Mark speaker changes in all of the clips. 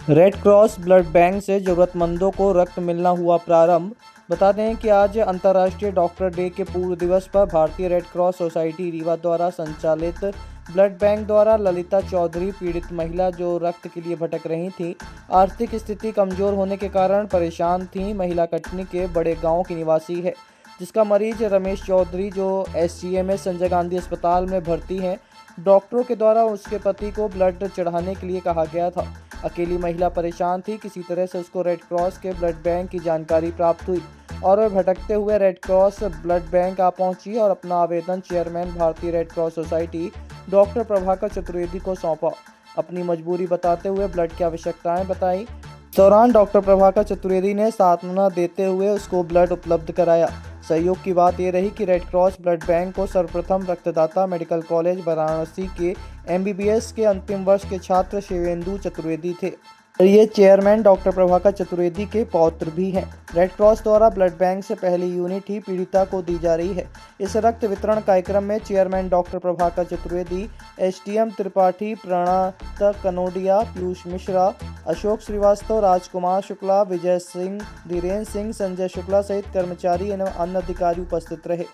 Speaker 1: Red cross blood bank से जरूरतमंदों को रक्त मिलना हुआ प्रारंभ। बता दें कि आज अंतर्राष्ट्रीय डॉक्टर डे के पूर्व दिवस पर भारतीय रेड क्रॉस सोसाइटी रीवा द्वारा संचालित ब्लड बैंक द्वारा ललिता चौधरी पीड़ित महिला जो रक्त के लिए भटक रही थी, आर्थिक स्थिति कमजोर होने के कारण परेशान थी। महिला कटनी के बड़े गांव की निवासी है, जिसका मरीज रमेश चौधरी जो एसजीएमएस संजय गांधी अस्पताल में भर्ती है। डॉक्टरों के द्वारा उसके पति को ब्लड चढ़ाने के लिए कहा गया था। अकेली महिला परेशान थी। किसी तरह से उसको रेड क्रॉस के ब्लड बैंक की जानकारी प्राप्त हुई और वह भटकते हुए रेड क्रॉस ब्लड बैंक आ पहुंची और अपना आवेदन चेयरमैन भारतीय red cross society doctor Prabhakar Chaturvedi को सौंपा। अपनी मजबूरी बताते हुए ब्लड की आवश्यकताएं बताई। इस दौरान डॉक्टर प्रभाकर चतुर्वेदी ने सांत्वना देते हुए उसको ब्लड उपलब्ध कराया। सहयोग की बात यह रही कि रेड क्रॉस ब्लड बैंक को सर्वप्रथम रक्तदाता मेडिकल कॉलेज वाराणसी के एमबीबीएस के अंतिम वर्ष के छात्र शिवेंदु चतुर्वेदी थे। ये चेयरमैन डॉक्टर प्रभाकर चतुर्वेदी के पौत्र भी हैं। रेड क्रॉस द्वारा ब्लड बैंक से पहली यूनिट ही पीड़िता को दी जा रही है। इस रक्त वितरण कार्यक्रम में chairman doctor Prabhakar Chaturvedi, SDM Tripathi, Pranat Kanodia, Piyush Mishra, Ashok Srivastava, Rajkumar Shukla, Vijay Singh, Dhirendra Singh, Sanjay Shukla सहित कर्मचारी एवं अन्य अधिकारी उपस्थित रहे।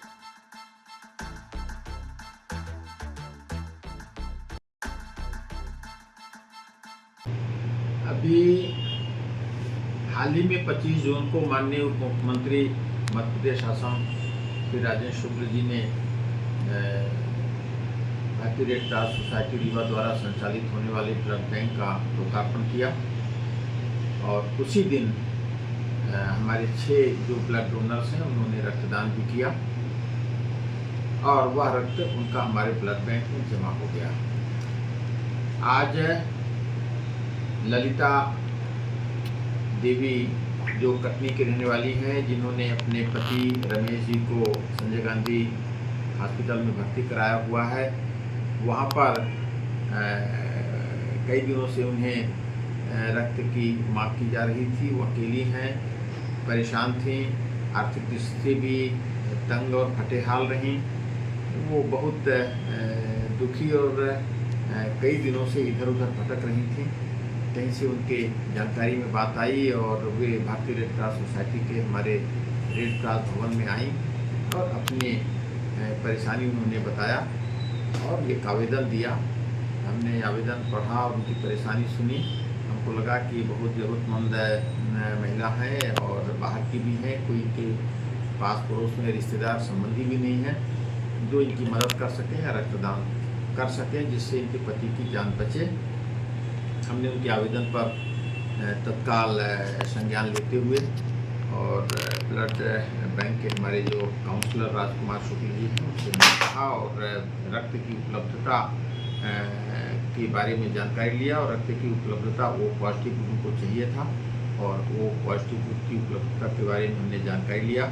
Speaker 2: अभी हाल ही में 25 जून को माननीय उप मुख्यमंत्री मध्य प्रदेश शासन श्री राजेंद्र शुक्ल जी ने भारतीय रेड क्रॉस सोसाइटी रीवा द्वारा संचालित होने वाले ब्लड बैंक का लोकार्पण किया और उसी दिन हमारे 6 जो ब्लड डोनर्स हैं उन्होंने रक्तदान भी किया और वह रक्त उनका हमारे ब्लड बैंक में जमा हो गया। आज ललिता देवी जो कटनी की रहने वाली हैं, जिन्होंने अपने पति रमेश जी को संजय गांधी हॉस्पिटल में भर्ती कराया हुआ है, वहाँ पर कई दिनों से उन्हें रक्त की मांग की जा रही थी। वो अकेली हैं, परेशान थीं, आर्थिक दृष्टि भी तंग और फटेहाल रहीं। वो बहुत दुखी और कई दिनों से इधर उधर भटक रही थीं। कहीं से उनके जानकारी में बात आई और वे भारतीय रेड क्रॉस सोसाइटी के हमारे रेड क्रॉस भवन में आई और अपनी परेशानी उन्होंने बताया और एक आवेदन दिया। हमने आवेदन पढ़ा और उनकी परेशानी सुनी। हमको लगा कि बहुत ज़रूरतमंद महिला है और बाहर की भी है, कोई के पास पड़ोस में रिश्तेदार संबंधी भी नहीं है जो इनकी मदद कर सकें या रक्तदान कर सकें जिससे इनके पति की जान बचे। हमने उनके आवेदन पर तत्काल संज्ञान लेते हुए और ब्लड बैंक के हमारे जो काउंसलर राजकुमार शुक्ल जी हैं उनसे कहा और रक्त की उपलब्धता के बारे में जानकारी लिया और रक्त की उपलब्धता वो पॉजिटिव ग्रुप को चाहिए था और वो पॉजिटिव ग्रुप की उपलब्धता के बारे में हमने जानकारी लिया।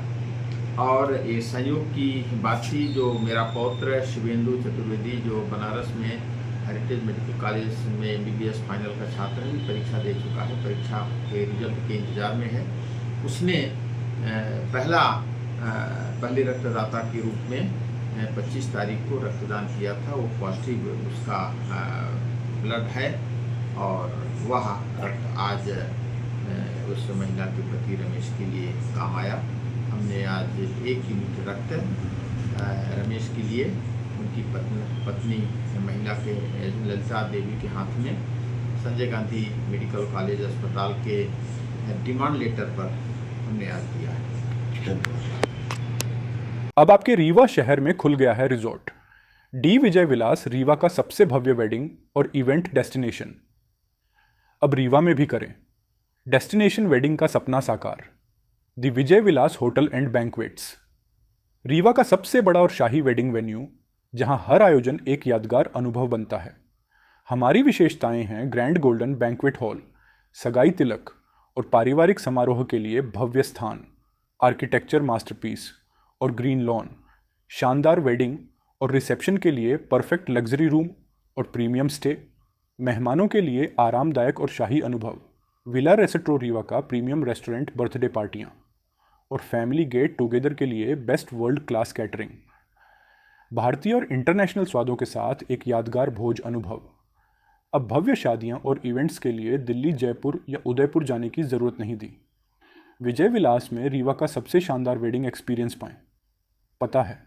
Speaker 2: और ये संयोग की बात थी, जो मेरा पौत्र शिवेंदु चतुर्वेदी जो बनारस में हेरिटेज मेडिकल कॉलेज में एमबीबीएस फाइनल का छात्र है, परीक्षा दे चुका है, परीक्षा के रिजल्ट के इंतज़ार में है। उसने पहले रक्तदाता के रूप में 25 तारीख को रक्तदान किया था। वो पॉजिटिव उसका ब्लड है और वह रक्त आज उस महिला के पति रमेश के लिए काम आया। हमने आज 1 यूनिट रक्त रमेश के लिए उनकी पत्नी महिला के ललिता देवी के हाथ में संजय गांधी मेडिकल कॉलेज अस्पताल के डिमांड लेटर पर हमने आज दिया है।
Speaker 3: अब आपके रीवा शहर में खुल गया है रिजॉर्ट डी विजय विलास, रीवा का सबसे भव्य वेडिंग और इवेंट डेस्टिनेशन। अब रीवा में भी करें डेस्टिनेशन वेडिंग का सपना साकार। The Vijay Vilas hotel and banquets, Rewa का सबसे बड़ा और शाही वेडिंग वेन्यू जहां हर आयोजन एक यादगार अनुभव बनता है। हमारी विशेषताएं हैं ग्रैंड गोल्डन बैंक्वेट हॉल, सगाई तिलक और पारिवारिक समारोह के लिए भव्य स्थान, आर्किटेक्चर मास्टरपीस और ग्रीन लॉन, शानदार वेडिंग और रिसेप्शन के लिए परफेक्ट लग्जरी रूम और प्रीमियम स्टे, मेहमानों के लिए आरामदायक और शाही अनुभव, विला रेस्टोरो रीवा का प्रीमियम रेस्टोरेंट, बर्थडे पार्टियाँ और फैमिली गेट टुगेदर के लिए बेस्ट वर्ल्ड क्लास कैटरिंग, भारतीय और इंटरनेशनल स्वादों के साथ एक यादगार भोज अनुभव। अब भव्य शादियां और इवेंट्स के लिए दिल्ली, जयपुर या उदयपुर जाने की ज़रूरत नहीं थी। विजय विलास में रीवा का सबसे शानदार वेडिंग एक्सपीरियंस पाएं। पता है,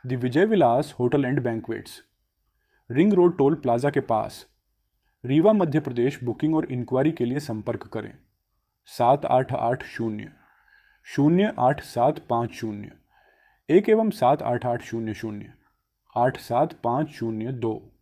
Speaker 3: the Vijay Vilas hotel and banquets, ring road toll plaza के पास, रीवा, मध्य प्रदेश। बुकिंग और इंक्वायरी के लिए संपर्क करें 7880-08750 1 एवं 7880-0875002।